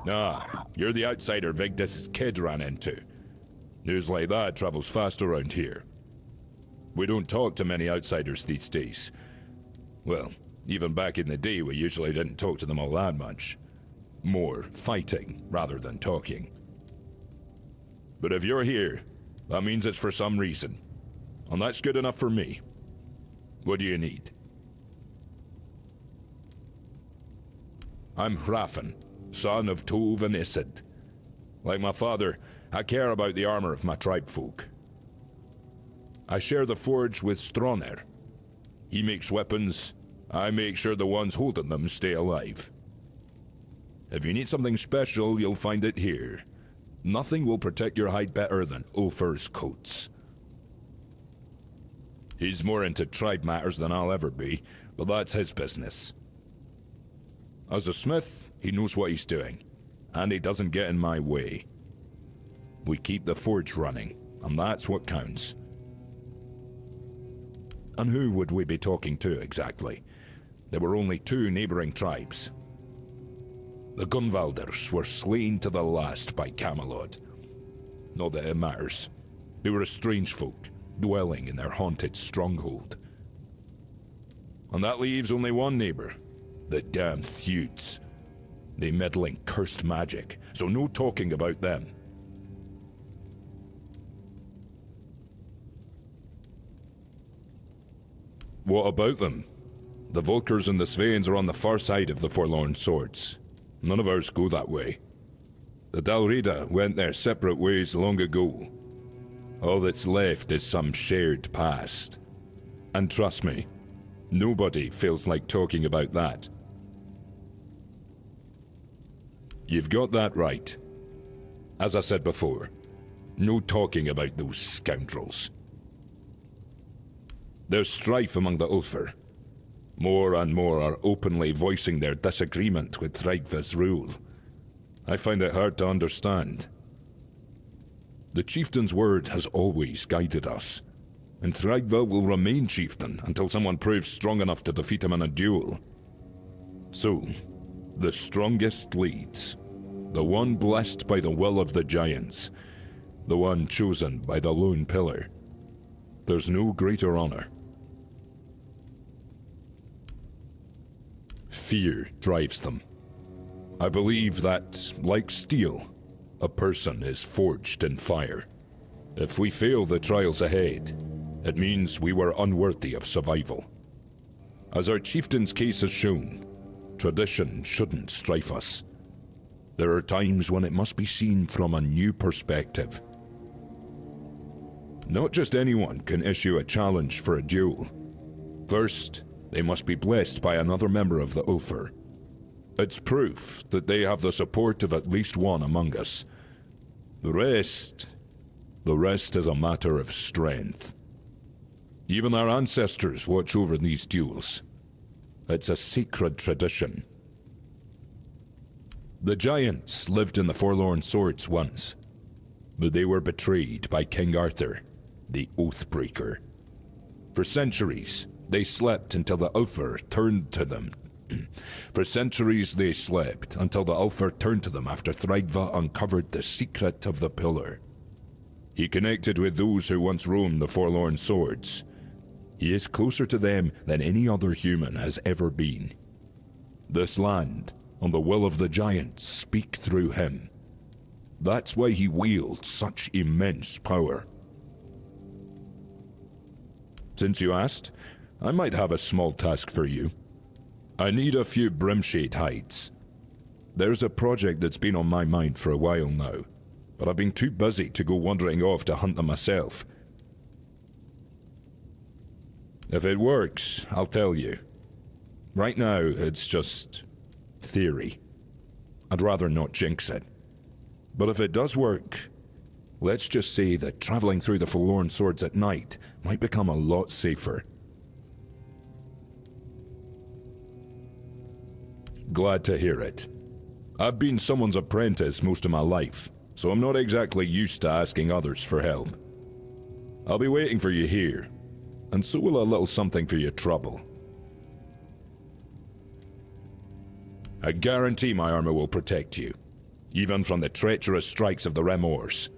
Ah, you're the outsider Vigdis' kid ran into. News like that travels fast around here. We don't talk to many outsiders these days. Well, even back in the day, we usually didn't talk to them all that much. More fighting rather than talking. But if you're here, that means it's for some reason. And that's good enough for me. What do you need? I'm Hrafn, son of Tove and Isid. Like my father, I care about the armor of my tribefolk. I share the forge with Stronner. He makes weapons, I make sure the ones holding them stay alive. If you need something special, you'll find it here. Nothing will protect your hide better than Ulfr's coats. He's more into tribe matters than I'll ever be, but that's his business. As a smith, he knows what he's doing, and he doesn't get in my way. We keep the forge running, and that's what counts. And who would we be talking to exactly? There were only 2 neighboring tribes. The Gunvalders were slain to the last by Camelot. Not that it matters. They were a strange folk, dwelling in their haunted stronghold. And that leaves only one neighbor, the damned Theuds. They meddle in cursed magic, so no talking about them. What about them? The Volkers and the Sveins are on the far side of the Forlorn Swords. None of ours go that way. The Dalrida went their separate ways long ago. All that's left is some shared past. And trust me, nobody feels like talking about that. You've got that right. As I said before, no talking about those scoundrels. There's strife among the Ulfr. More and more are openly voicing their disagreement with Thrygva's rule. I find it hard to understand. The chieftain's word has always guided us, and Thrygva will remain chieftain until someone proves strong enough to defeat him in a duel. So, the strongest leads. The one blessed by the will of the giants. The one chosen by the Lone Pillar. There's no greater honor. Fear drives them. I believe that, like steel, a person is forged in fire. If we fail the trials ahead, it means we were unworthy of survival. As our chieftain's case has shown, tradition shouldn't strife us. There are times when it must be seen from a new perspective. Not just anyone can issue a challenge for a duel. First, they must be blessed by another member of the Ulfr. It's proof that they have the support of at least one among us. The rest is a matter of strength. Even our ancestors watch over these duels. It's a sacred tradition. The giants lived in the Forlorn Swords once, but they were betrayed by King Arthur, the Oathbreaker. For centuries, they slept until the Ulfr turned to them. For centuries they slept until the Ulfr turned to them after Thrygva uncovered the secret of the Pillar. He connected with those who once roamed the Forlorn Swords. He is closer to them than any other human has ever been. This land, and the will of the giants, speak through him. That's why he wields such immense power. Since you asked, I might have a small task for you. I need a few Brimshade hides. There's a project that's been on my mind for a while now, but I've been too busy to go wandering off to hunt them myself. If it works, I'll tell you. Right now, it's just theory. I'd rather not jinx it. But if it does work, let's just say that traveling through the Forlorn Swords at night might become a lot safer. Glad to hear it. I've been someone's apprentice most of my life, so I'm not exactly used to asking others for help. I'll be waiting for you here, and so will a little something for your trouble. I guarantee my armor will protect you. even from the treacherous strikes of the remorse.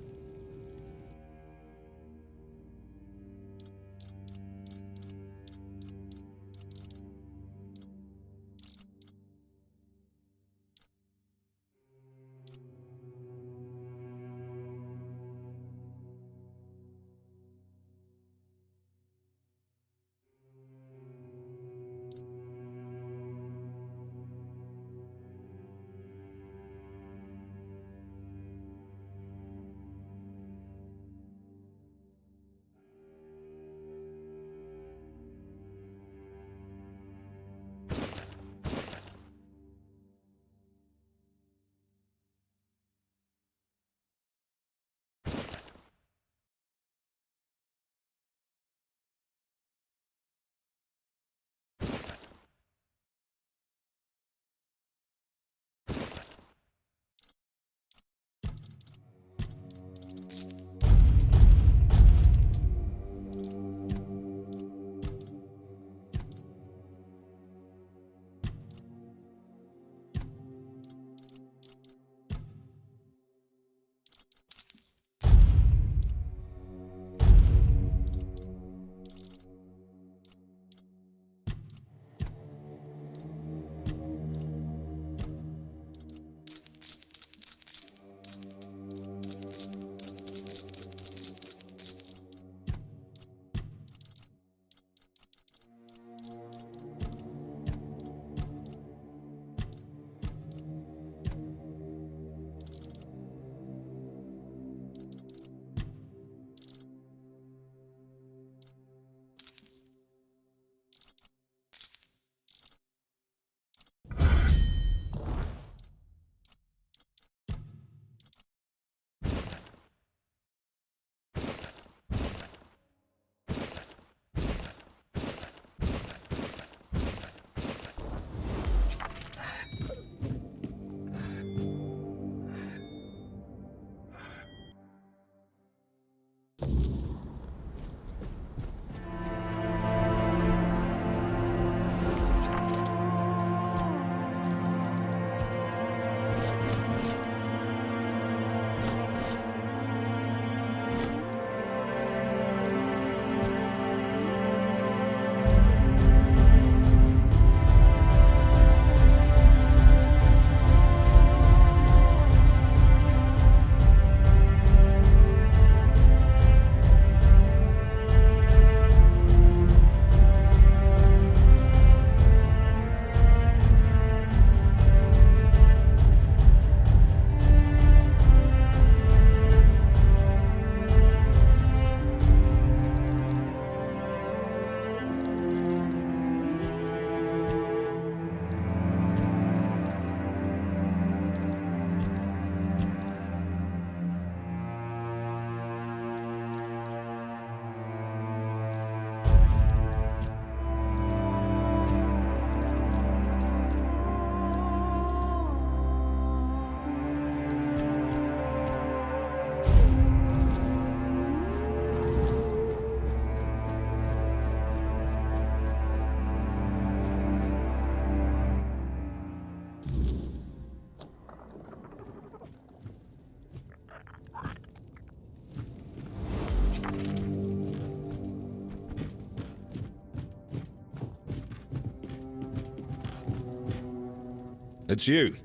It's you.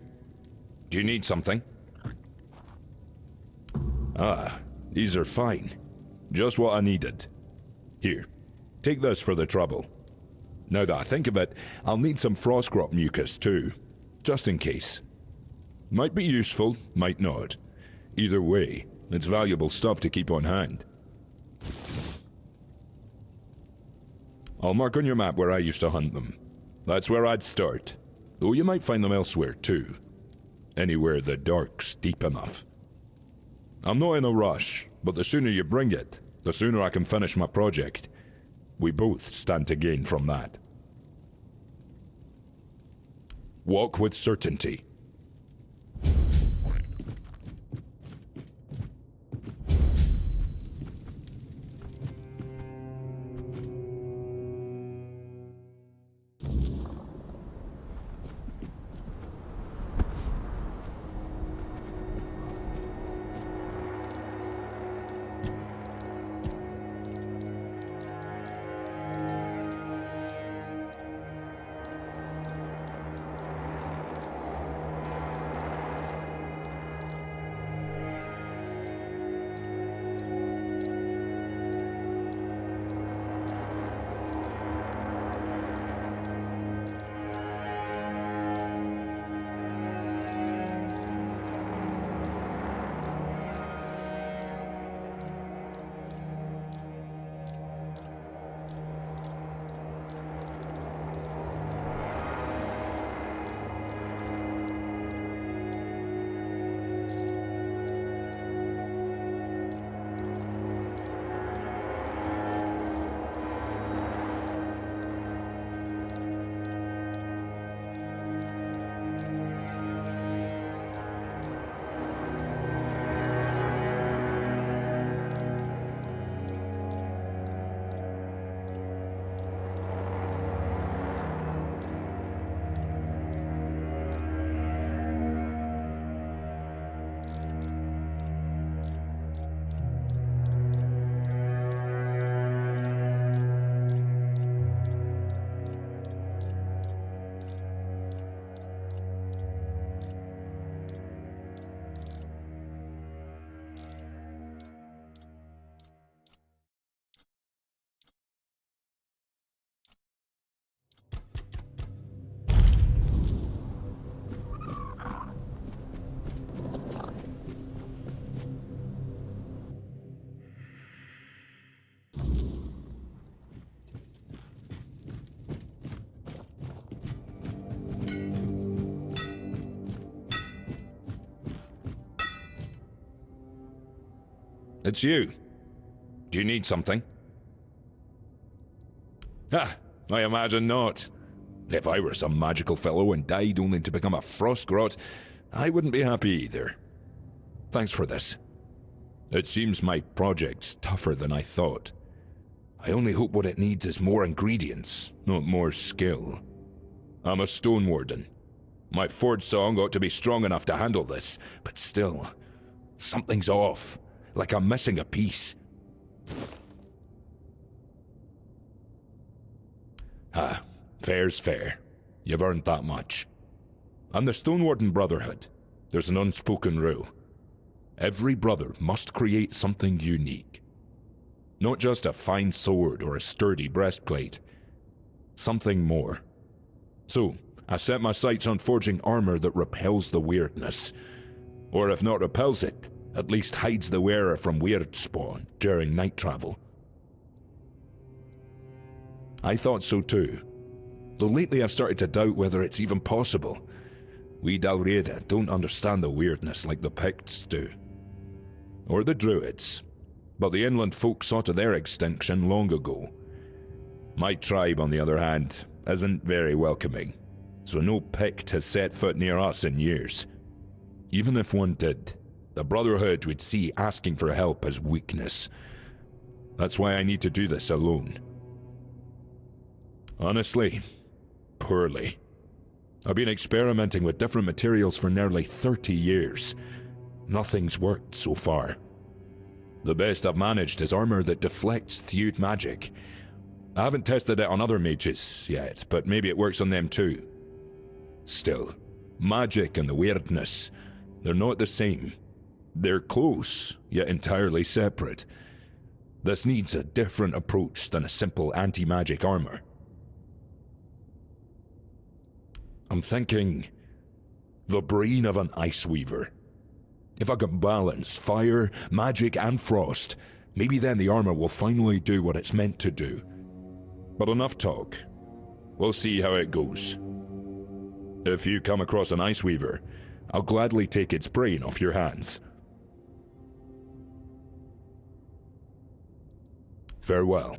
Do you need something? Ah, these are fine. Just what I needed. Here, take this for the trouble. Now that I think of it, I'll need some frostgrot mucus too, just in case. Might be useful, might not. Either way, it's valuable stuff to keep on hand. I'll mark on your map where I used to hunt them. That's where I'd start, though you might find them elsewhere too. Anywhere the dark's deep enough. I'm not in a rush, but the sooner you bring it, the sooner I can finish my project. We both stand to gain from that. Walk with certainty. it's you. Do you need something? Ah, I imagine not. If I were some magical fellow and died only to become a frostgrot, I wouldn't be happy either. Thanks for this. It seems my project's tougher than I thought. I only hope what it needs is more ingredients, not more skill. I'm a stone warden. My Ford song ought to be strong enough to handle this, but still, something's off, like I'm missing a piece. Ah, fair's fair. You've earned that much. I'm the Stone Warden Brotherhood. There's an unspoken rule. Every brother must create something unique. Not just a fine sword or a sturdy breastplate. Something more. So, I set my sights on forging armor that repels the weirdness. Or if not repels it, at least hides the wearer from weird spawn during night travel. I thought so too. Though lately I've started to doubt whether it's even possible. We Dalriada don't understand the weirdness like the Picts do. Or the Druids. But the inland folk saw to their extinction long ago. My tribe, on the other hand, isn't very welcoming. So no Pict has set foot near us in years. Even if one did, the Brotherhood would see asking for help as weakness. That's why I need to do this alone. Honestly, poorly. I've been experimenting with different materials for nearly 30 years. Nothing's worked so far. The best I've managed is armor that deflects thewed magic. I haven't tested it on other mages yet, but maybe it works on them too. Still, magic and the weirdness, they're not the same. They're close, yet entirely separate. This needs a different approach than a simple anti-magic armor. I'm thinking the brain of an ice weaver. If I can balance fire, magic, and frost, maybe then the armor will finally do what it's meant to do. But enough talk. We'll see how it goes. If you come across an ice weaver, I'll gladly take its brain off your hands. Farewell.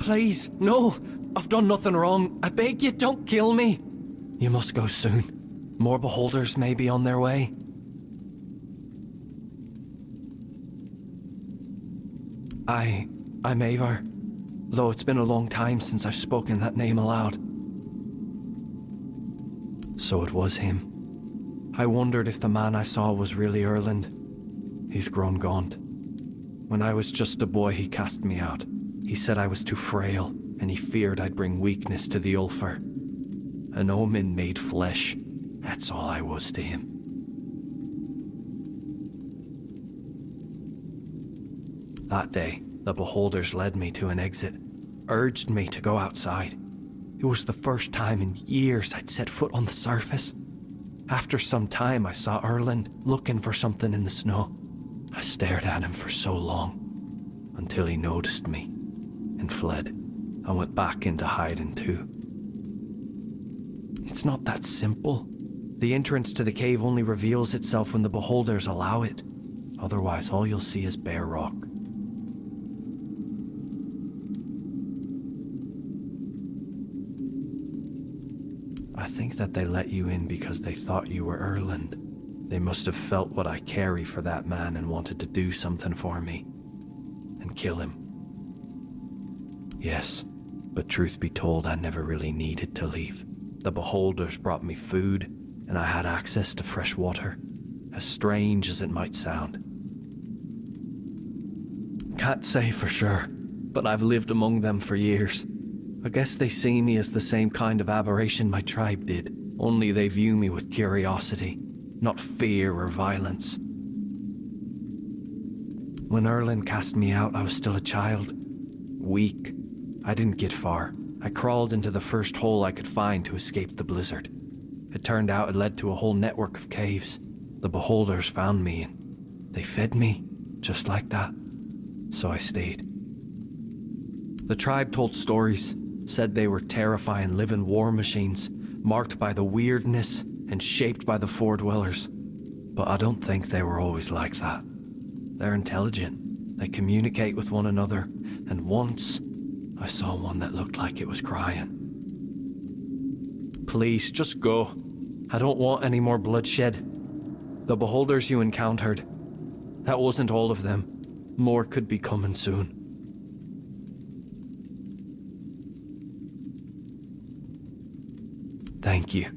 Please, no! I've done nothing wrong. I beg you, don't kill me! You must go soon. More beholders may be on their way. I'm Avar, though it's been a long time since I've spoken that name aloud. So it was him. I wondered if the man I saw was really Erland. He's grown gaunt. When I was just a boy, he cast me out. He said I was too frail, and he feared I'd bring weakness to the Ulfar. An omen made flesh. That's all I was to him. That day, the beholders led me to an exit, urged me to go outside. It was the first time in years I'd set foot on the surface. After some time, I saw Erland looking for something in the snow. I stared at him for so long, until he noticed me and fled. I went back into hiding too. It's not that simple. The entrance to the cave only reveals itself when the beholders allow it. Otherwise, all you'll see is bare rock. I think that they let you in because they thought you were Erland. They must have felt what I carry for that man and wanted to do something for me. And kill him. Yes, but truth be told, I never really needed to leave. The beholders brought me food, and I had access to fresh water. As strange as it might sound. Can't say for sure, but I've lived among them for years. I guess they see me as the same kind of aberration my tribe did, only they view me with curiosity, not fear or violence. When Erland cast me out, I was still a child. Weak. I didn't get far. I crawled into the first hole I could find to escape the blizzard. It turned out it led to a whole network of caves. The beholders found me and they fed me, just like that. So I stayed. The tribe told stories, said they were terrifying living war machines, marked by the weirdness and shaped by the Four-Dwellers. But I don't think they were always like that. They're intelligent, they communicate with one another, and once I saw one that looked like it was crying. Please, just go. I don't want any more bloodshed. The beholders you encountered, that wasn't all of them. More could be coming soon. Thank you,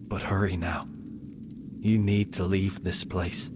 but hurry now. You need to leave this place.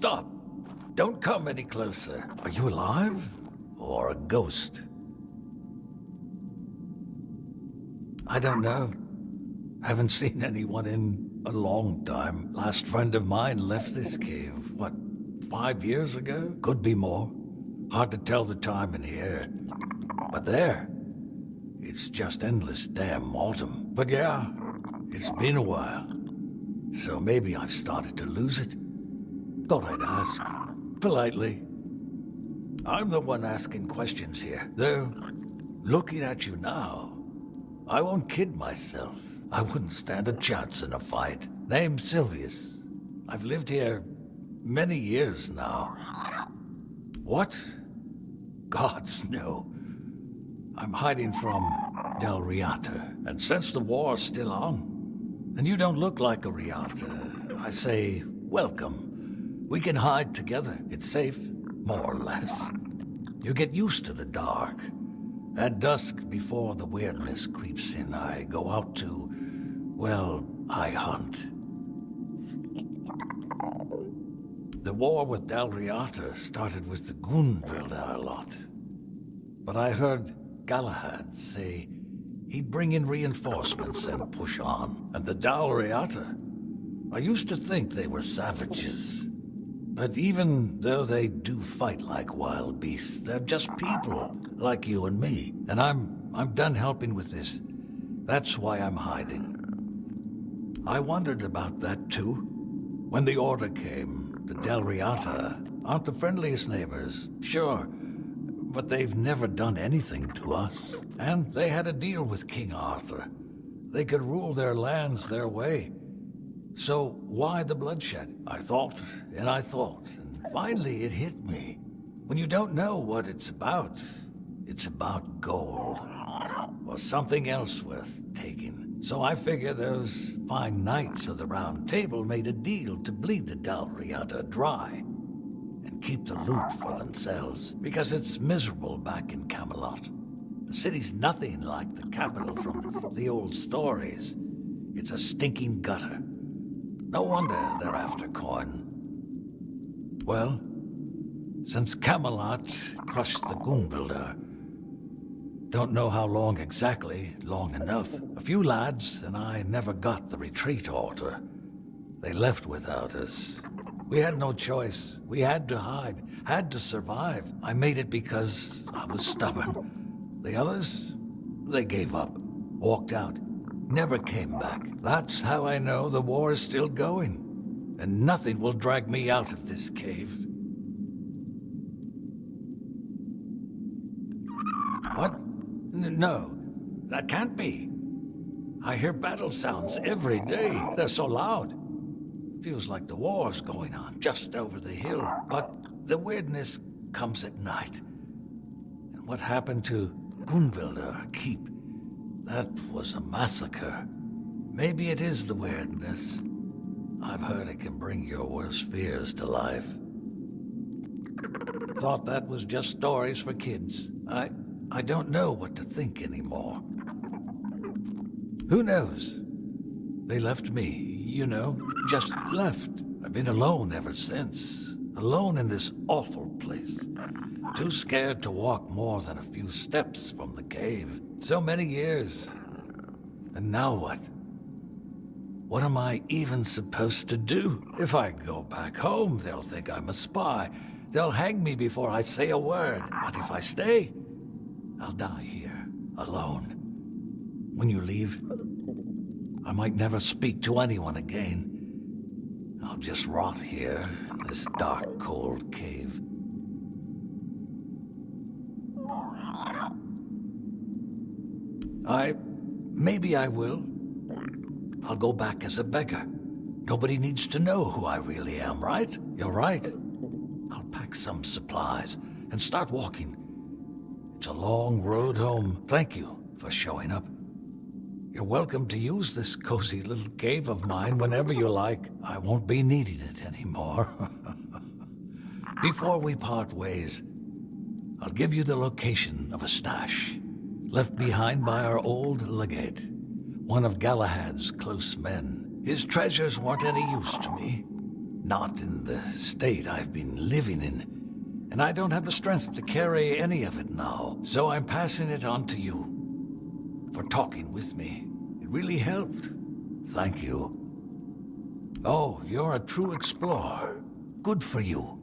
Stop! Don't come any closer. Are you alive? Or a ghost? I don't know. Haven't seen anyone in a long time. Last friend of mine left this cave, what, 5 years ago? Could be more. Hard to tell the time in here. But there, it's just endless damn autumn. But yeah, it's been a while. So maybe I've started to lose it. Thought I'd ask. Politely. I'm the one asking questions here. Though, looking at you now, I won't kid myself. I wouldn't stand a chance in a fight. Name's Sylvius. I've lived here many years now. What? Gods, no. I'm hiding from Del Riata, and since the war's still on, and you don't look like a Riata, I say, welcome. We can hide together. It's safe, more or less. You get used to the dark. At dusk, before the weirdness creeps in, I go out to, well, I hunt. The war with Del Riata started with the Goonbuilder a lot. But I heard Galahad say he'd bring in reinforcements and push on. And the Del Riata, I used to think they were savages. But even though they do fight like wild beasts, they're just people, like you and me. And I'm done helping with this. That's why I'm hiding. I wondered about that too. When the order came, the Del Riata aren't the friendliest neighbors, sure. But they've never done anything to us. And they had a deal with King Arthur. They could rule their lands their way. So why the bloodshed? I thought, and finally it hit me. When you don't know what it's about gold. Or something else worth taking. So I figure those fine knights of the Round Table made a deal to bleed the Del Riata dry. And keep the loot for themselves. Because it's miserable back in Camelot. The city's nothing like the capital from the old stories. It's a stinking gutter. No wonder they're after coin. Well, since Camelot crushed the Goonbuilder, don't know how long exactly, long enough. A few lads and I never got the retreat order. They left without us. We had no choice. We had to hide, had to survive. I made it because I was stubborn. The others, they gave up, walked out. Never came back. That's how I know the war is still going. And nothing will drag me out of this cave. What? No, that can't be. I hear battle sounds every day. They're so loud. Feels like the war's going on just over the hill. But the weirdness comes at night. And what happened to Goonbuilder Keep? That was a massacre. Maybe it is the weirdness. I've heard it can bring your worst fears to life. Thought that was just stories for kids. I don't know what to think anymore. Who knows? They left me, you know, just left. I've been alone ever since. Alone in this awful place. Too scared to walk more than a few steps from the cave. So many years. And now what? What am I even supposed to do? If I go back home, they'll think I'm a spy. They'll hang me before I say a word. But if I stay, I'll die here, alone. When you leave, I might never speak to anyone again. I'll just rot here in this dark, cold cave. Maybe I will. I'll go back as a beggar. Nobody needs to know who I really am, right? You're right. I'll pack some supplies and start walking. It's a long road home. Thank you for showing up. You're welcome to use this cozy little cave of mine whenever you like. I won't be needing it anymore. Before we part ways, I'll give you the location of a stash left behind by our old legate, one of Galahad's close men. His treasures weren't any use to me. Not in the state I've been living in. And I don't have the strength to carry any of it now. So I'm passing it on to you. For talking with me. It really helped. Thank you. Oh, you're a true explorer. Good for you.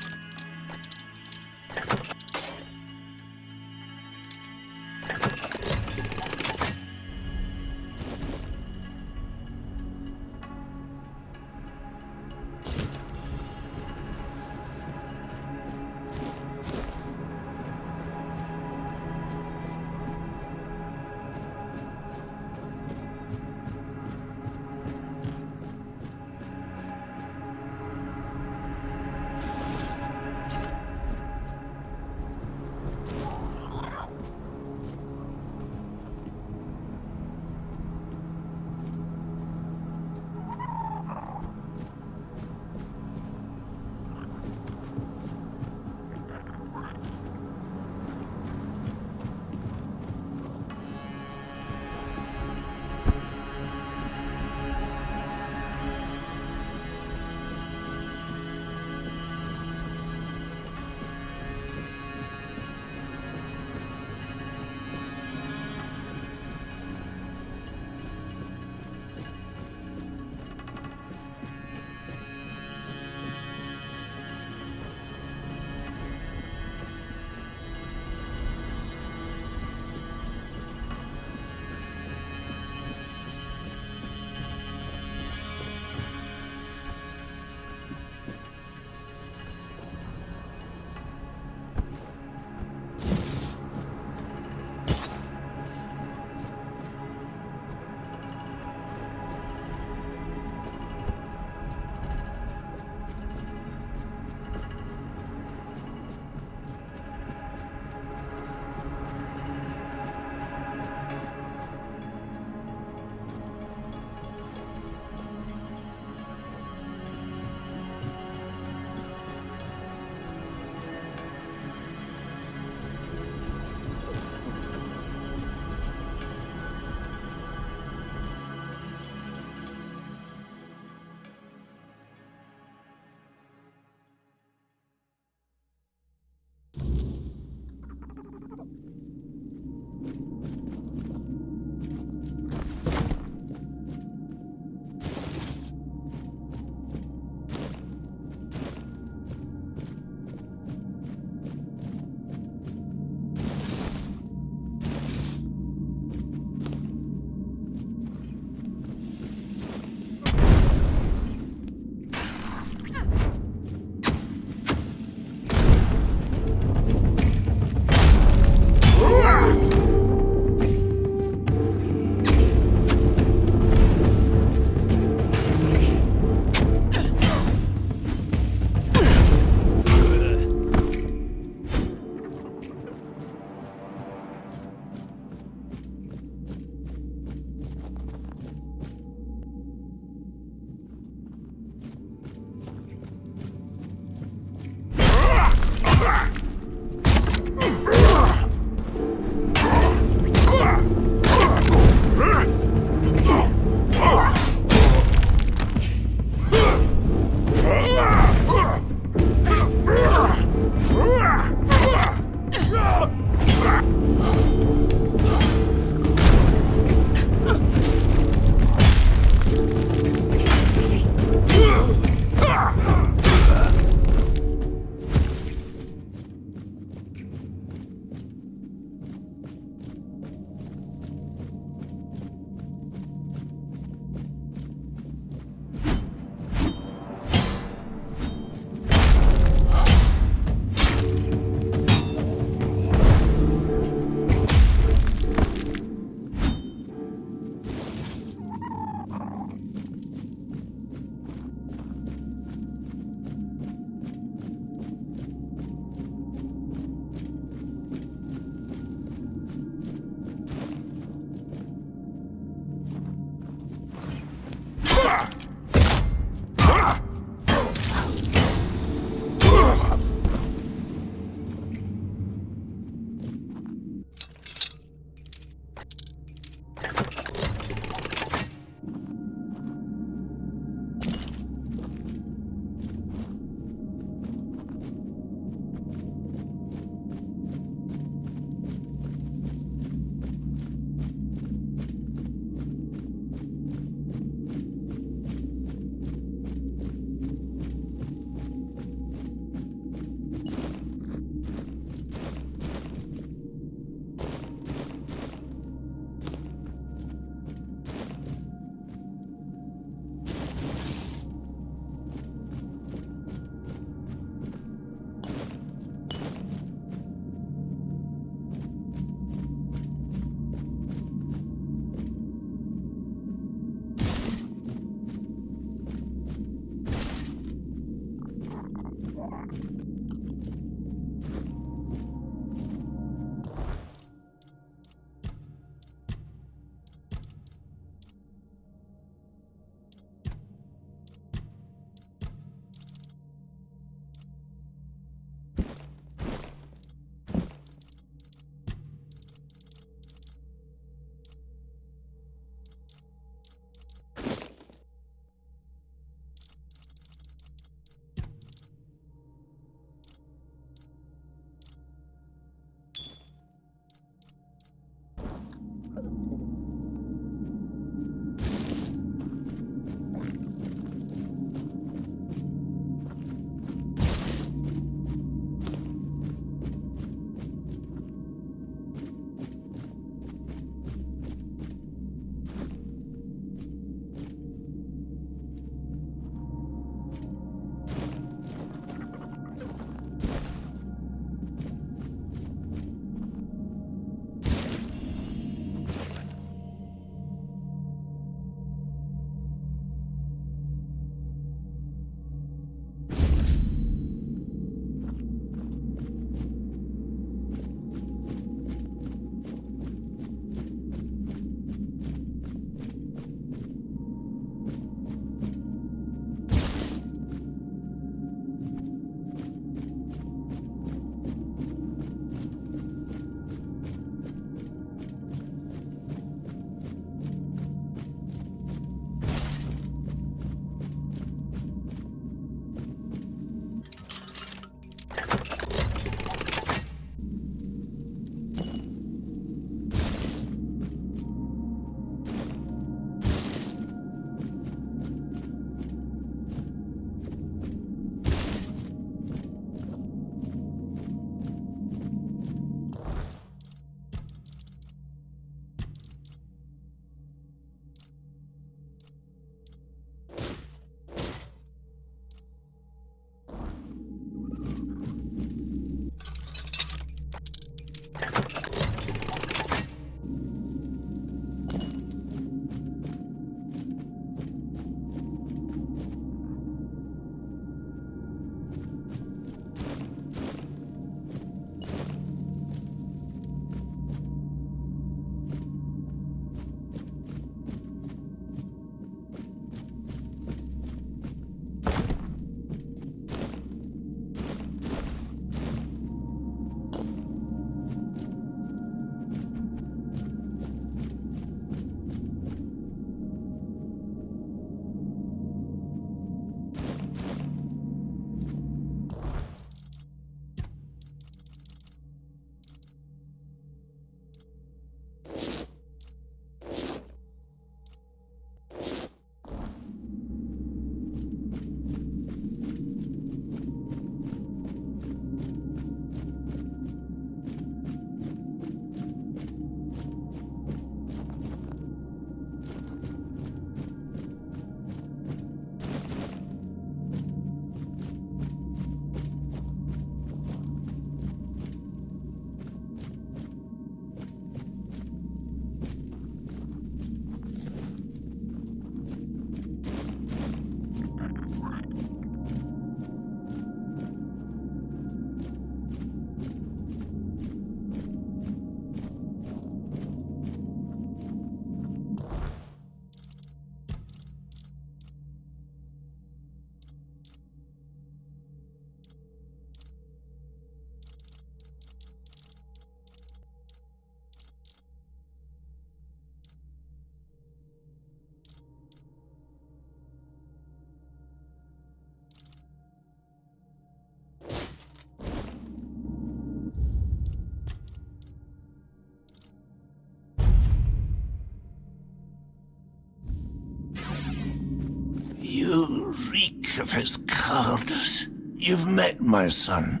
You reek of his cowardice. You've met my son,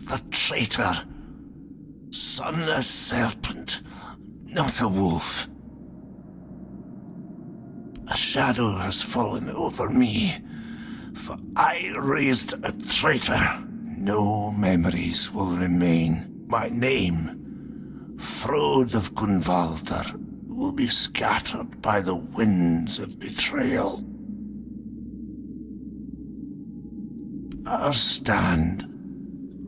the traitor. Son a serpent, not a wolf. A shadow has fallen over me, for I raised a traitor. No memories will remain. My name, Frode of Gunvalder, will be scattered by the winds of betrayal. our stand,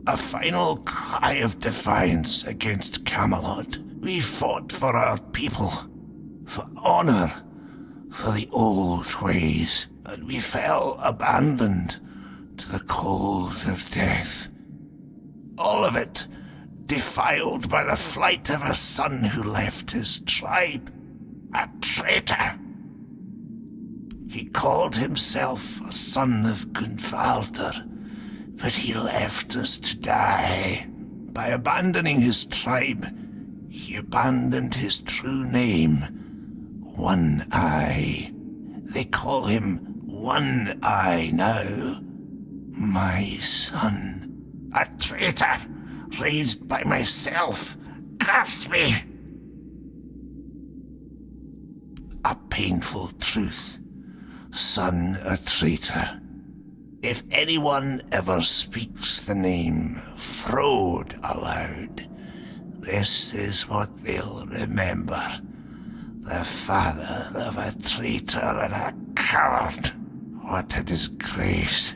a final cry of defiance against Camelot. We fought for our people, for honor, for the old ways, and we fell abandoned to the cold of death. All of it defiled by the flight of a son who left his tribe, a traitor. He called himself a son of Gunvalder, but he left us to die. By abandoning his tribe, he abandoned his true name, One Eye. They call him One Eye now. My son, a traitor raised by myself. Curse me! A painful truth. Son, a traitor. If anyone ever speaks the name Frode aloud, this is what they'll remember. The father of a traitor and a coward. What a disgrace.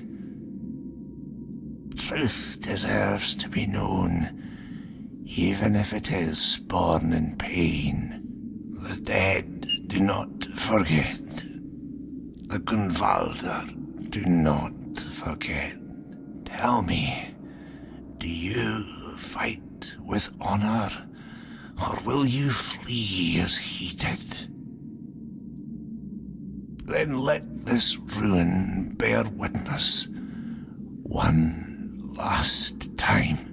Truth deserves to be known, even if it is born in pain. The dead do not forget. The Gunvalder do not forget. Tell me, do you fight with honor, or will you flee as he did? Then let this ruin bear witness one last time.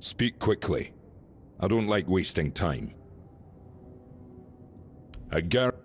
Speak quickly. I don't like wasting time. A gar-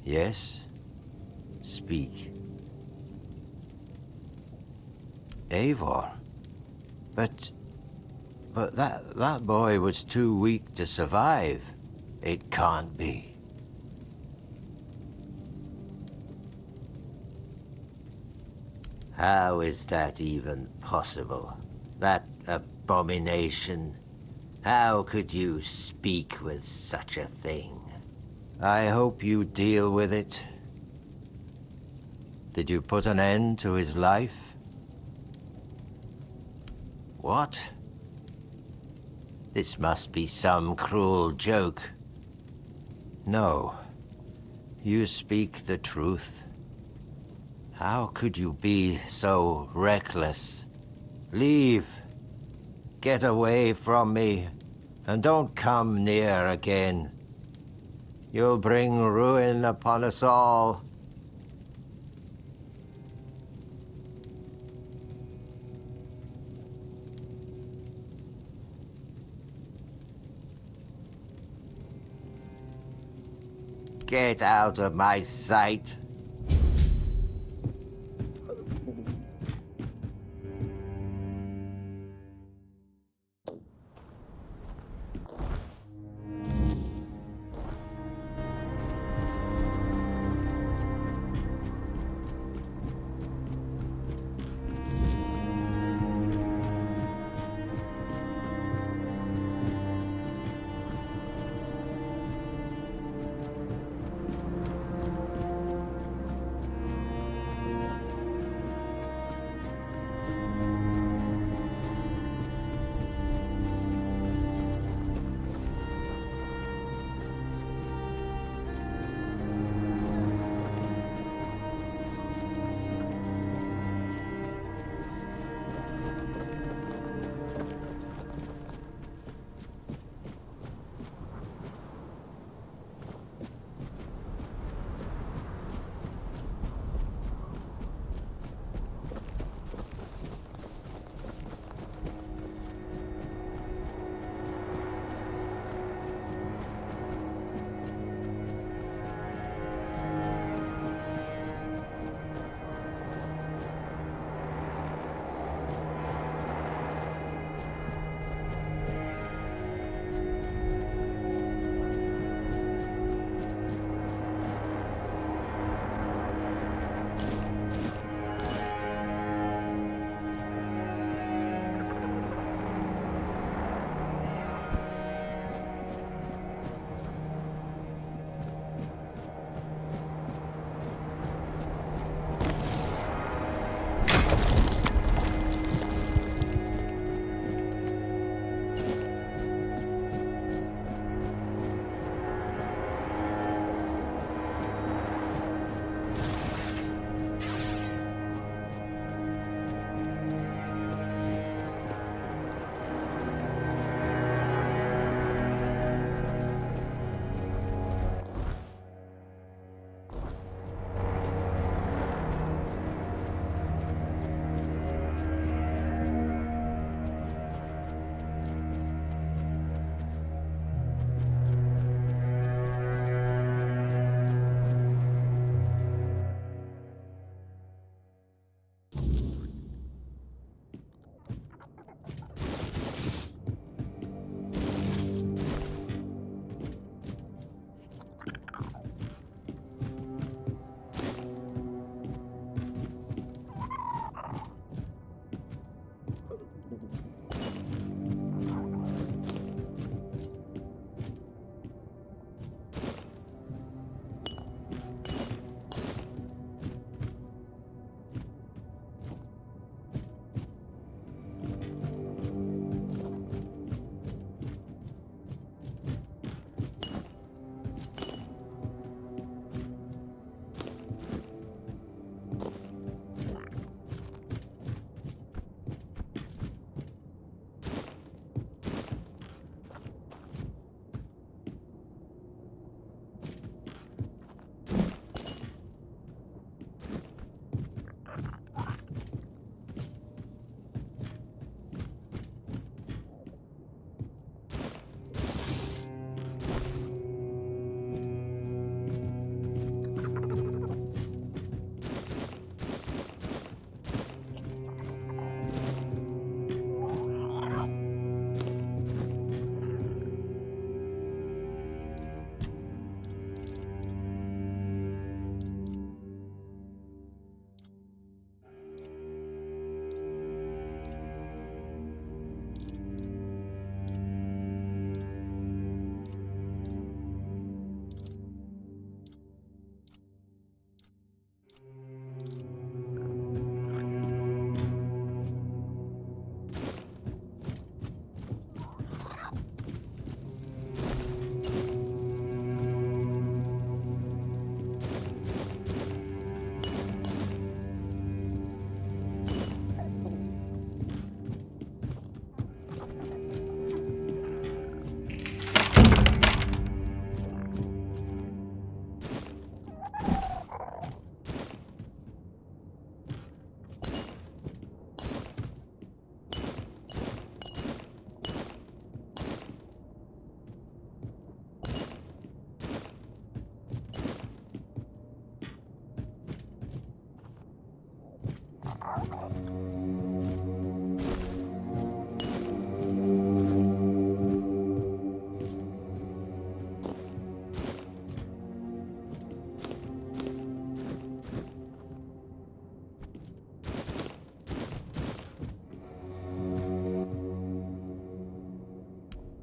Yes? Speak. Eivor? But that boy was too weak to survive. It can't be. How is that even possible? That abomination? How could you speak with such a thing? I hope you deal with it. Did you put an end to his life? What? This must be some cruel joke. No. You speak the truth. How could you be so reckless? Leave. Get away from me, and don't come near again. You'll bring ruin upon us all. Get out of my sight.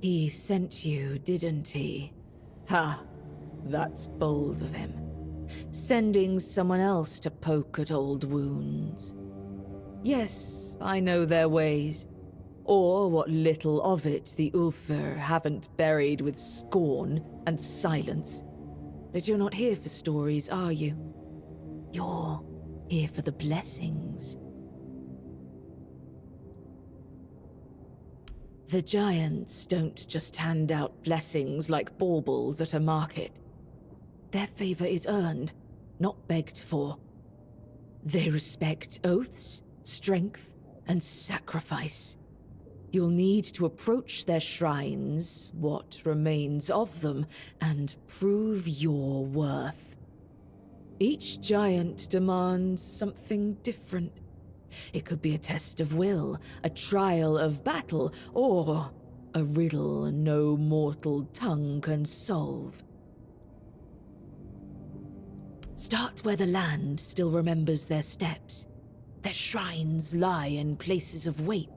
He sent you, didn't he? Ha! That's bold of him. Sending someone else to poke at old wounds. Yes, I know their ways. Or what little of it the Ulfr haven't buried with scorn and silence. But you're not here for stories, are you? You're here for the blessings. The giants don't just hand out blessings like baubles at a market. Their favor is earned, not begged for. They respect oaths, strength, and sacrifice. You'll need to approach their shrines, what remains of them, and prove your worth. Each giant demands something different. It could be a test of will, a trial of battle, or a riddle no mortal tongue can solve. Start where the land still remembers their steps. Their shrines lie in places of weight.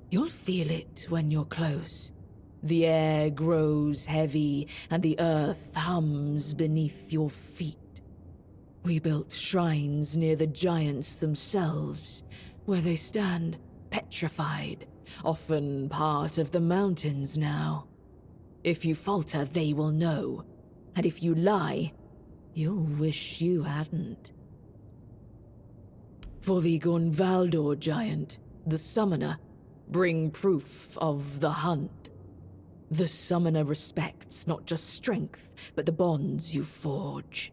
You'll feel it when you're close. The air grows heavy, and the earth hums beneath your feet. We built shrines near the giants themselves, where they stand petrified, often part of the mountains now. If you falter, they will know, and if you lie, you'll wish you hadn't. For the Gunvaldor giant, the summoner, bring proof of the hunt. The summoner respects not just strength, but the bonds you forge.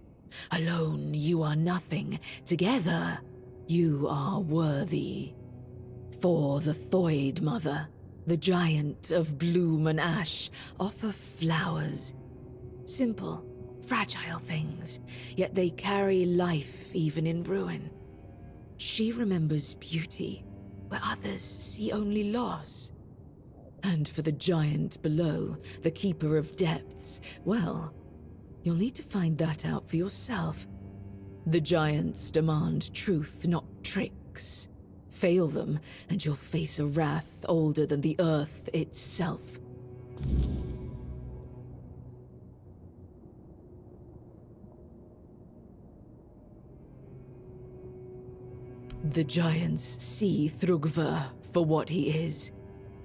Alone, you are nothing. Together, you are worthy. For the Thoid Mother, the giant of bloom and ash, offer flowers. Simple, fragile things, yet they carry life even in ruin. She remembers beauty, where others see only loss. And for the giant below, the keeper of depths, well, you'll need to find that out for yourself. The giants demand truth, not tricks. Fail them, and you'll face a wrath older than the earth itself. The giants see Thrugva for what he is.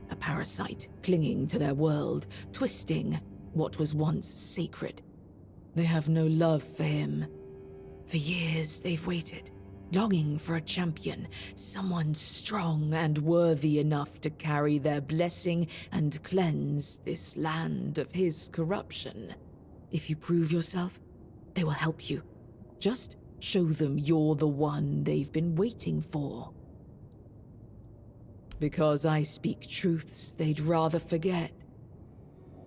A parasite clinging to their world, twisting what was once sacred. They have no love for him. For years they've waited, longing for a champion, someone strong and worthy enough to carry their blessing and cleanse this land of his corruption. If you prove yourself, they will help you. Just show them you're the one they've been waiting for. Because I speak truths they'd rather forget.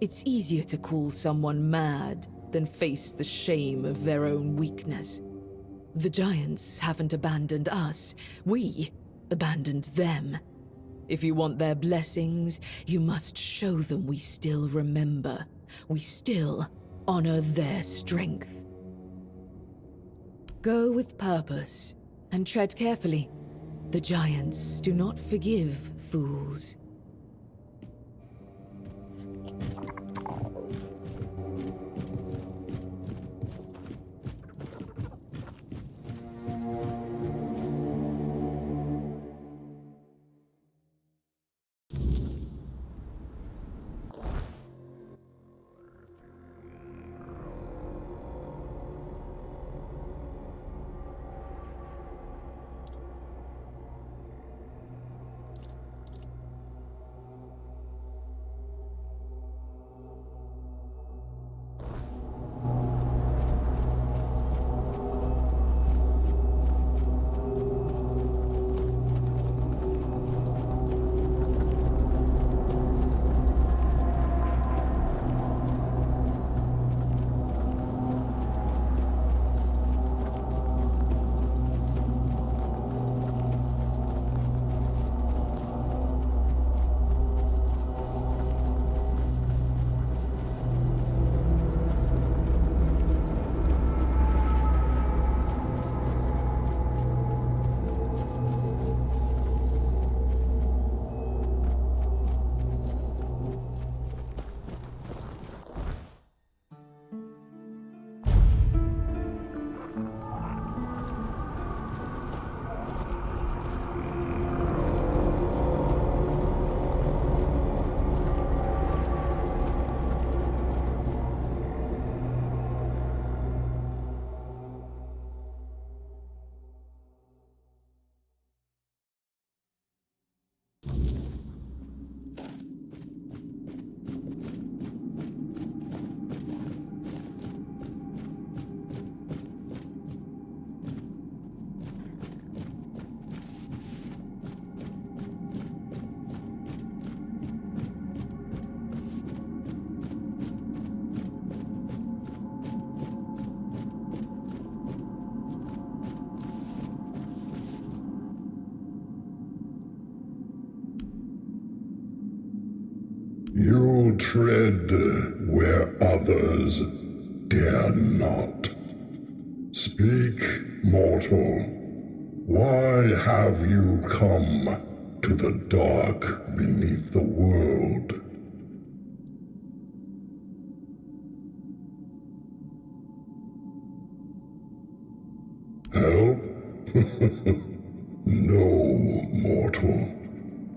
It's easier to call someone mad than face the shame of their own weakness. The giants haven't abandoned us. We abandoned them. If you want their blessings, you must show them we still remember. We still honor their strength. Go with purpose and tread carefully. The giants do not forgive fools. tread where others dare not. Speak, mortal. Why have you come to the dark beneath the world? Help? No, mortal.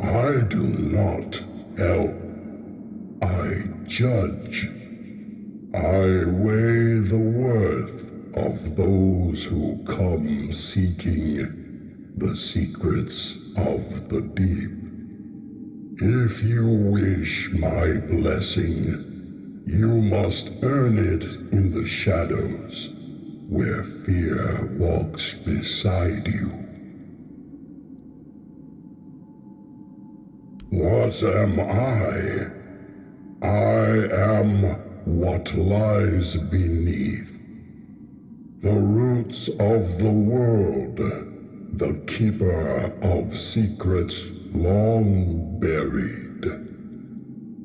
I do not help. I judge. I weigh the worth of those who come seeking the secrets of the deep. If you wish my blessing, you must earn it in the shadows, where fear walks beside you. What am I? I am what lies beneath. The roots of the world, the keeper of secrets long buried.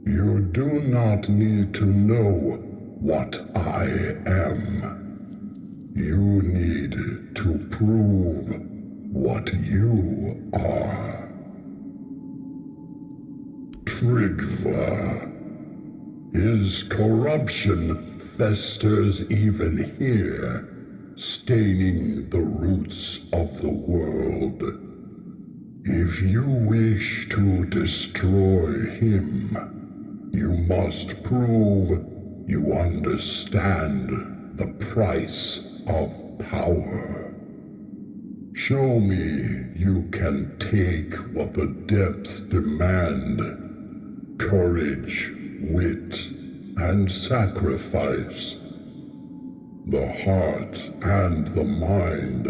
You do not need to know what I am. You need to prove what you are. Trigva. His corruption festers even here, staining the roots of the world. If you wish to destroy him, you must prove you understand the price of power. Show me you can take what the depths demand: courage, wit, and sacrifice. The heart and the mind,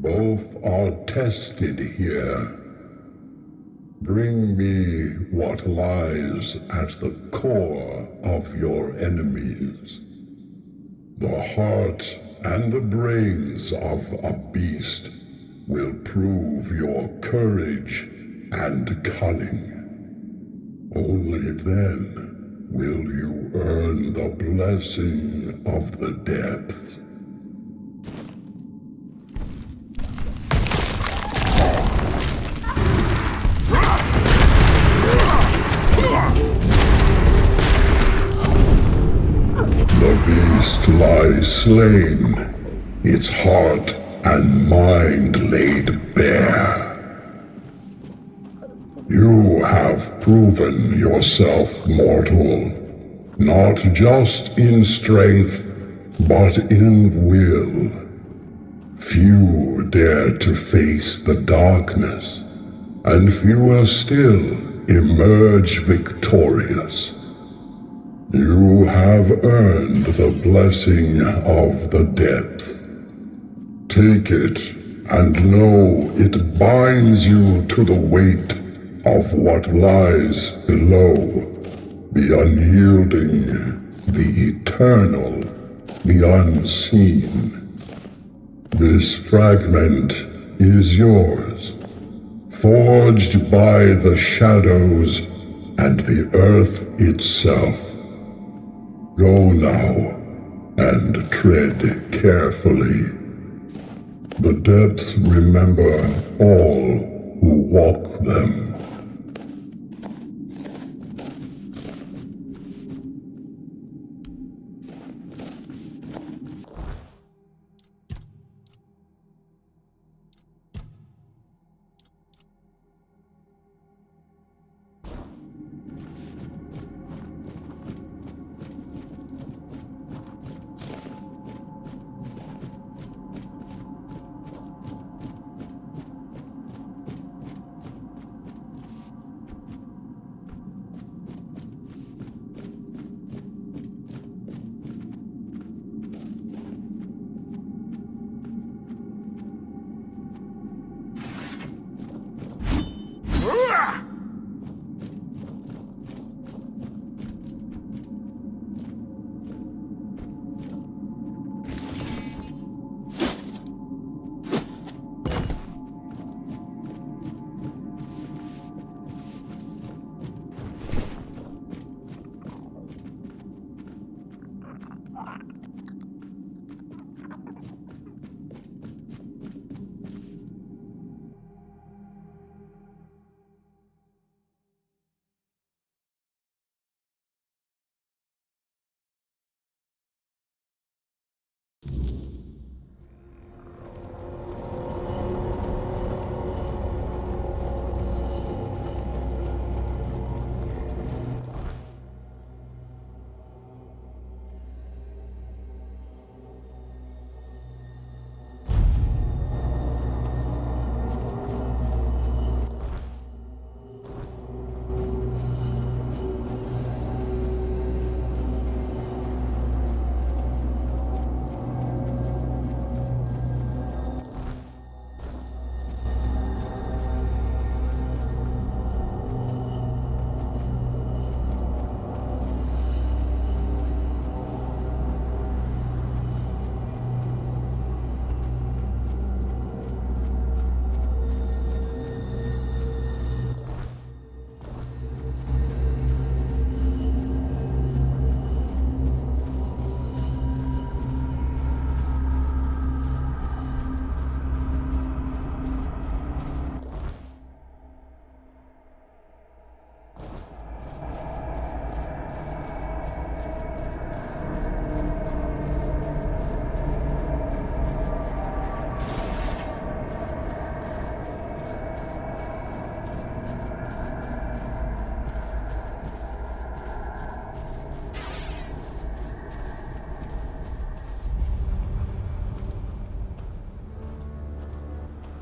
both are tested here. Bring me what lies at the core of your enemies. The heart and the brains of a beast will prove your courage and cunning. Only then will you earn the blessing of the depths. The beast lies slain, its heart and mind laid bare. You have proven yourself mortal, not just in strength, but in will. Few dare to face the darkness, and fewer still emerge victorious. You have earned the blessing of the depth. Take it, and know it binds you to the weight of what lies below, the unyielding, the eternal, the unseen. This fragment is yours, forged by the shadows and the earth itself. Go now, and tread carefully. The depths remember all who walk them.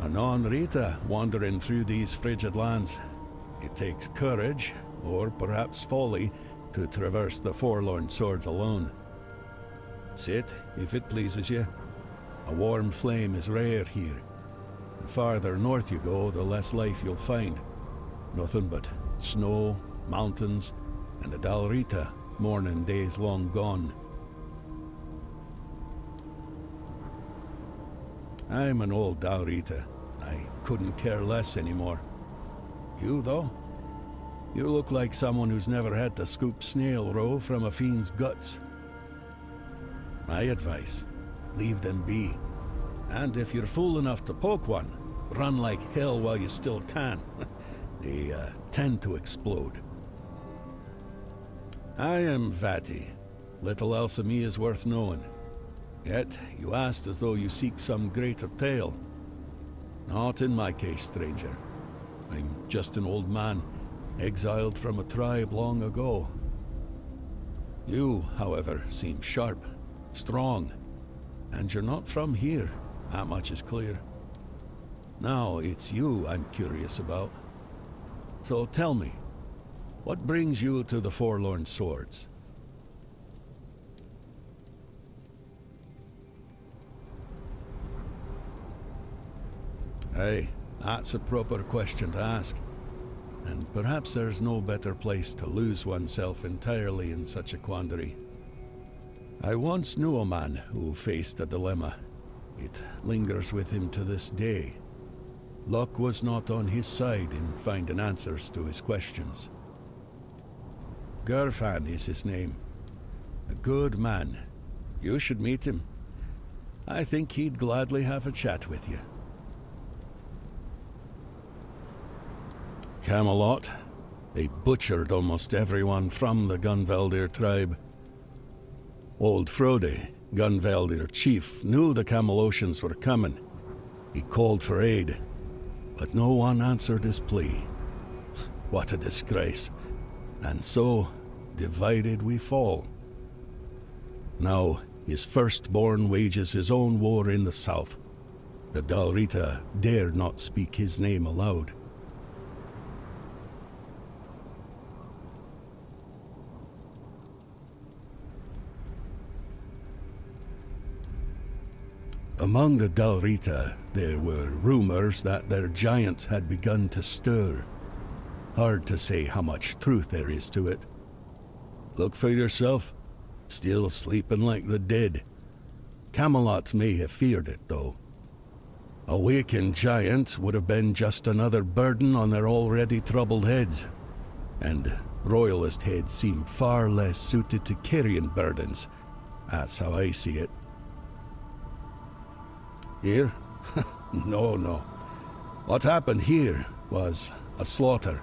a non-Rita wandering through these frigid lands. It takes courage, or perhaps folly, to traverse the Forlorn Swords alone. Sit, if it pleases you. A warm flame is rare here. The farther north you go, the less life you'll find. Nothing but snow, mountains, and the Dalrita, mourning days long gone. I'm an old Dalrita. I couldn't care less anymore. You, though? You look like someone who's never had to scoop snail roe from a fiend's guts. My advice, leave them be. And if you're fool enough to poke one, run like hell while you still can. They tend to explode. I am Vati. Little else of me is worth knowing. Yet, you asked as though you seek some greater tale. Not in my case, stranger. I'm just an old man, exiled from a tribe long ago. You, however, seem sharp, strong, and you're not from here. That much is clear. Now, it's you I'm curious about. So tell me, what brings you to the Forlorn Swords? Hey, that's a proper question to ask. And perhaps there's no better place to lose oneself entirely in such a quandary. I once knew a man who faced a dilemma. It lingers with him to this day. Luck was not on his side in finding answers to his questions. Gerfan is his name. A good man. You should meet him. I think he'd gladly have a chat with you. Camelot. They butchered almost everyone from the Gunvaldir tribe. Old Frode, Gunvaldir chief, knew the Camelosians were coming. He called for aid, but no one answered his plea. What a disgrace. And so, divided we fall. Now, his firstborn wages his own war in the south. The Dalrita dare not speak his name aloud. Among the Dalrita, there were rumors that their giants had begun to stir. Hard to say how much truth there is to it. Look for yourself. Still sleeping like the dead. Camelot may have feared it, though. A wakened giant would have been just another burden on their already troubled heads. And royalist heads seem far less suited to carrying burdens. That's how I see it. Here? No. What happened here was a slaughter.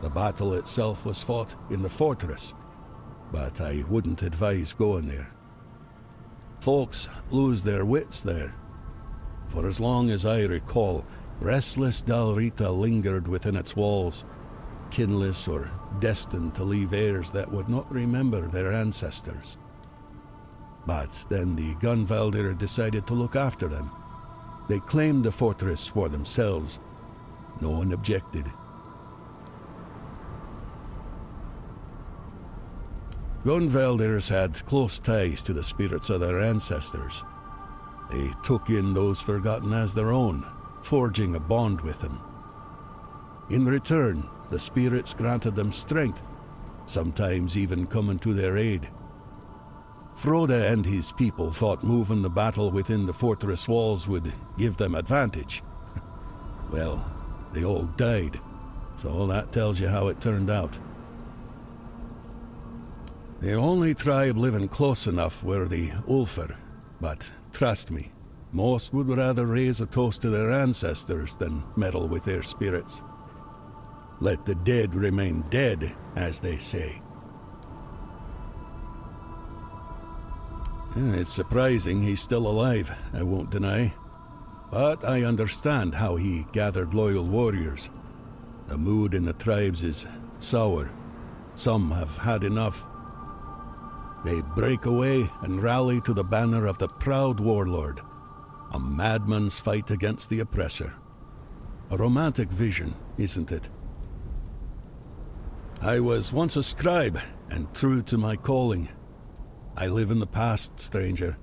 The battle itself was fought in the fortress, but I wouldn't advise going there. Folks lose their wits there. For as long as I recall, restless Dalrita lingered within its walls, kinless or destined to leave heirs that would not remember their ancestors. But then the Gunvaldir decided to look after them. They claimed the fortress for themselves. No one objected. Gunvaldirs had close ties to the spirits of their ancestors. They took in those forgotten as their own, forging a bond with them. In return, the spirits granted them strength, sometimes even coming to their aid. Frode and his people thought moving the battle within the fortress walls would give them advantage. Well, they all died, so that tells you how it turned out. The only tribe living close enough were the Ulfar, but trust me, most would rather raise a toast to their ancestors than meddle with their spirits. Let the dead remain dead, as they say. It's surprising he's still alive, I won't deny. But I understand how he gathered loyal warriors. The mood in the tribes is sour. Some have had enough. They break away and rally to the banner of the proud warlord. A madman's fight against the oppressor. A romantic vision, isn't it? I was once a scribe, and true to my calling. I live in the past, stranger.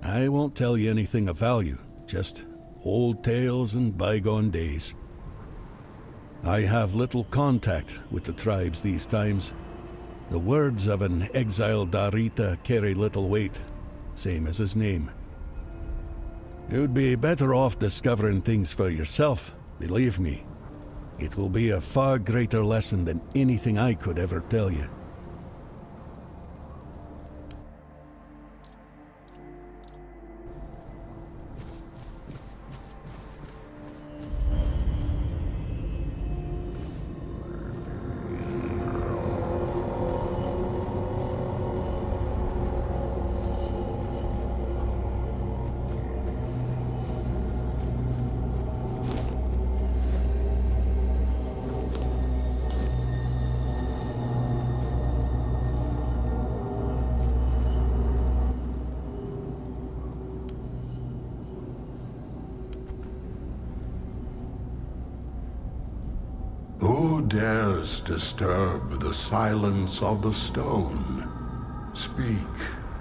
I won't tell you anything of value, just old tales and bygone days. I have little contact with the tribes these times. The words of an exiled Darita carry little weight, same as his name. You'd be better off discovering things for yourself, believe me. It will be a far greater lesson than anything I could ever tell you. Who dares disturb the silence of the stone? Speak,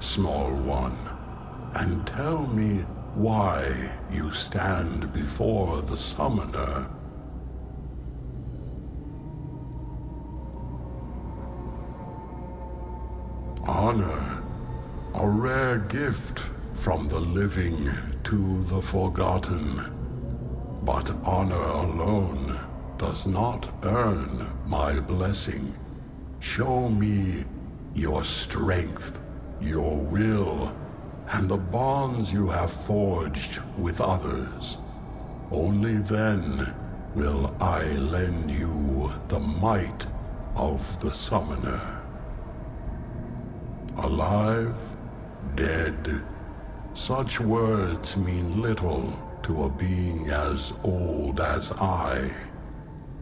small one, and tell me why you stand before the summoner. Honor, a rare gift from the living to the forgotten. But honor alone does not earn my blessing. Show me your strength, your will, and the bonds you have forged with others. Only then will I lend you the might of the summoner. Alive, dead, such words mean little to a being as old as I.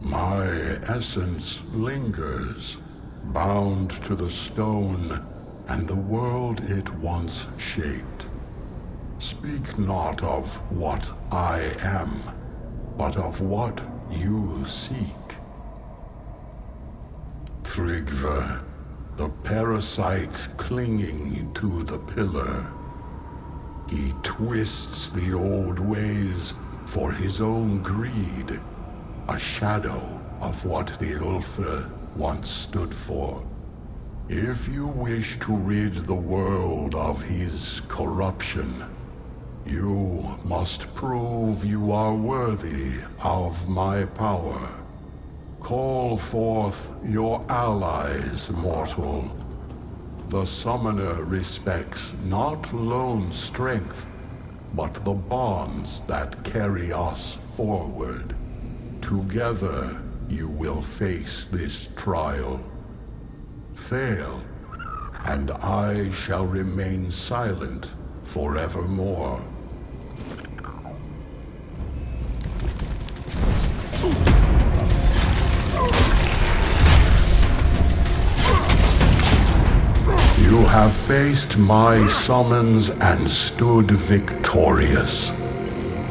My essence lingers, bound to the stone and the world it once shaped. Speak not of what I am, but of what you seek. Tryggve, the parasite clinging to the pillar. He twists the old ways for his own greed, a shadow of what the Ulfr once stood for. If you wish to rid the world of his corruption, you must prove you are worthy of my power. Call forth your allies, mortal. The summoner respects not lone strength, but the bonds that carry us forward. Together you will face this trial. Fail, and I shall remain silent forevermore. You have faced my summons and stood victorious.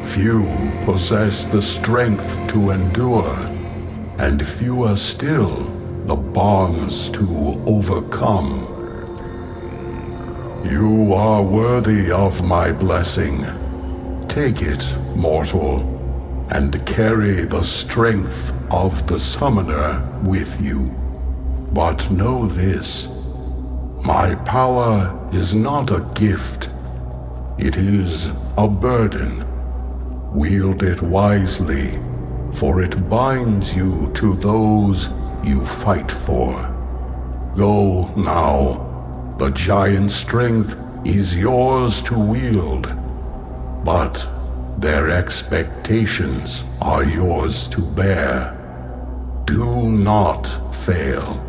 Few possess the strength to endure, and fewer still the bonds to overcome. You are worthy of my blessing. Take it, mortal, and carry the strength of the summoner with you. But know this. My power is not a gift. It is a burden. Wield it wisely, for it binds you to those you fight for. Go now. The giant strength is yours to wield, but their expectations are yours to bear. Do not fail.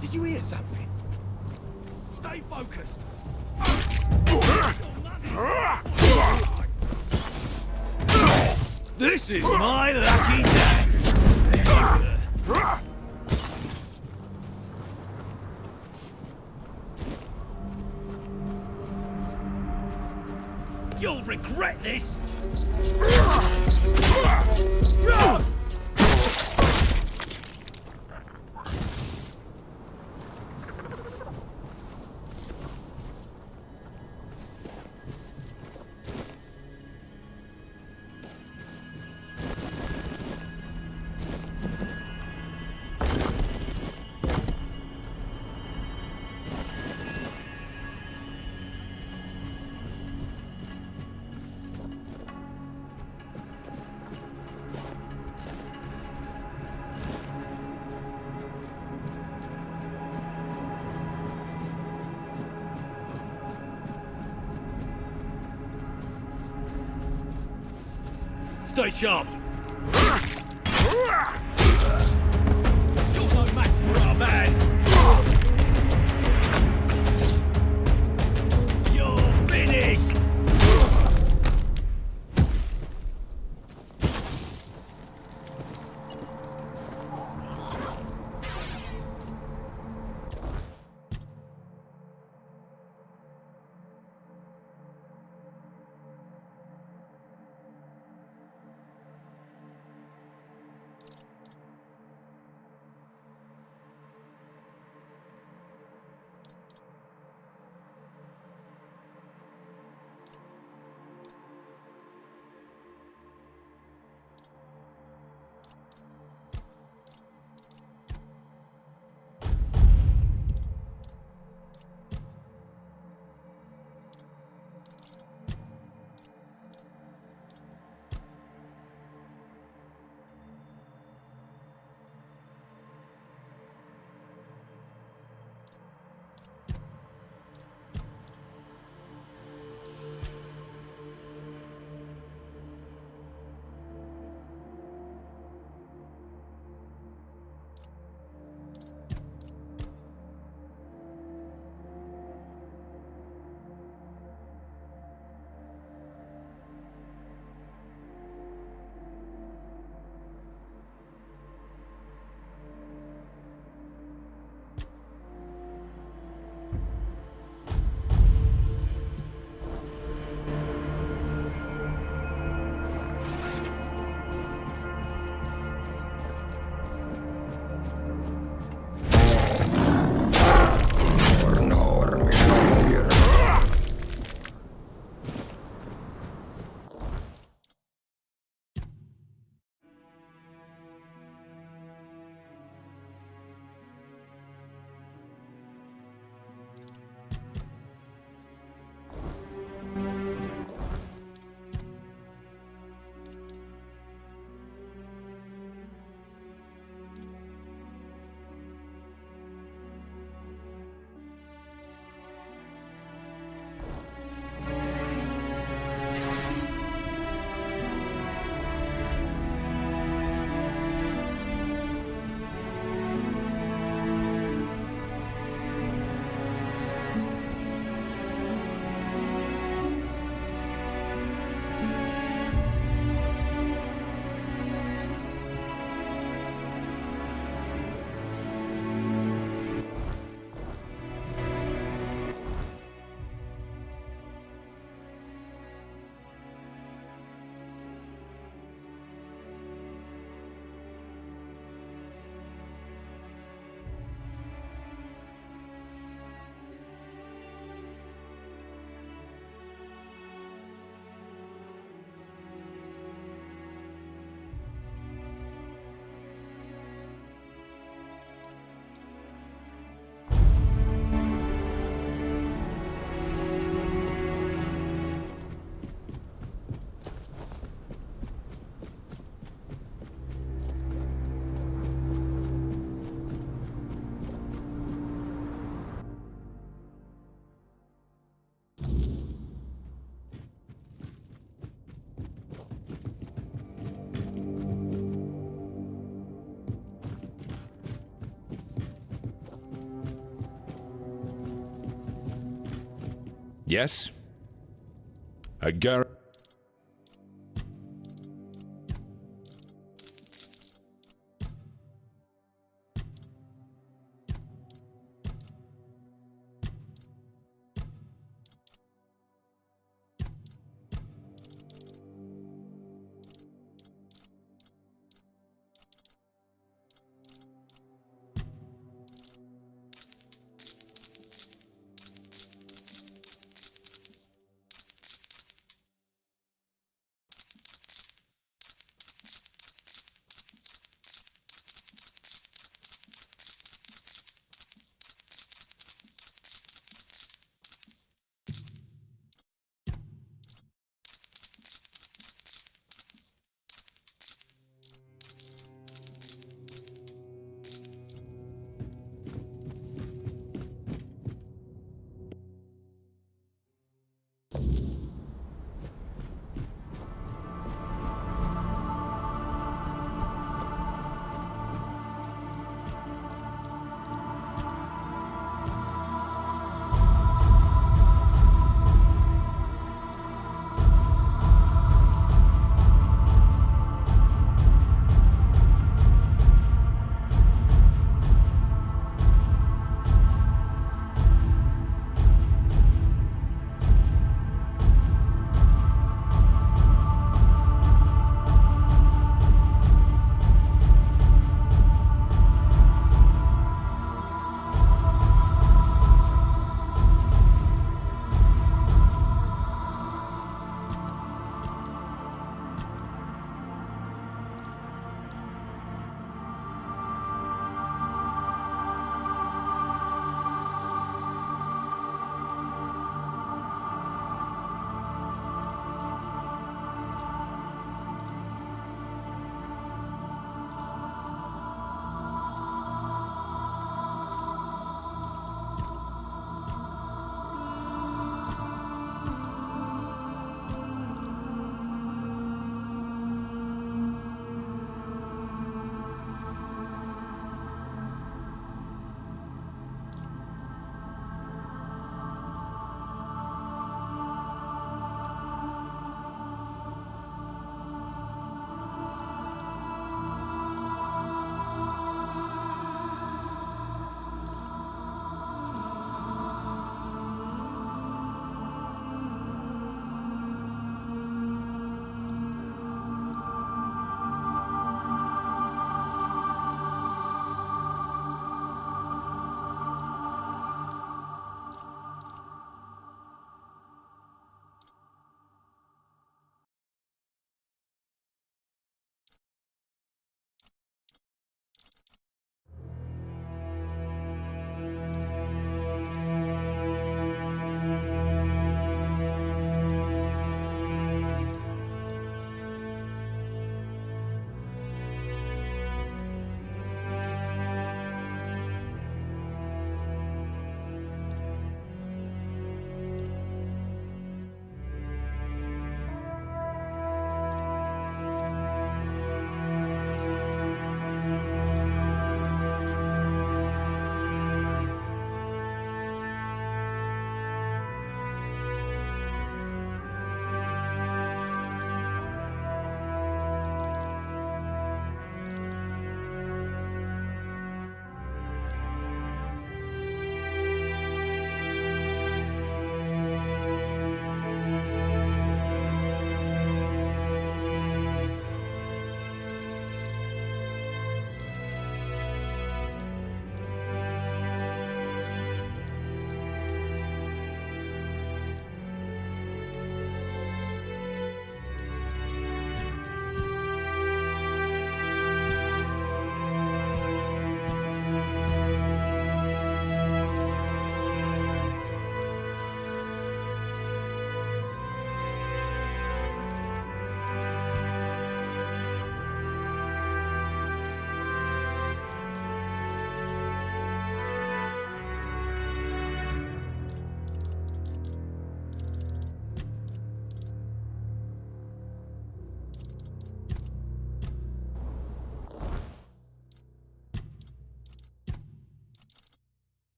Did you hear something? Stay focused. This is my lucky day. You'll regret this. Stay sharp. You're no match for our man. You're finished. Yes? I guarantee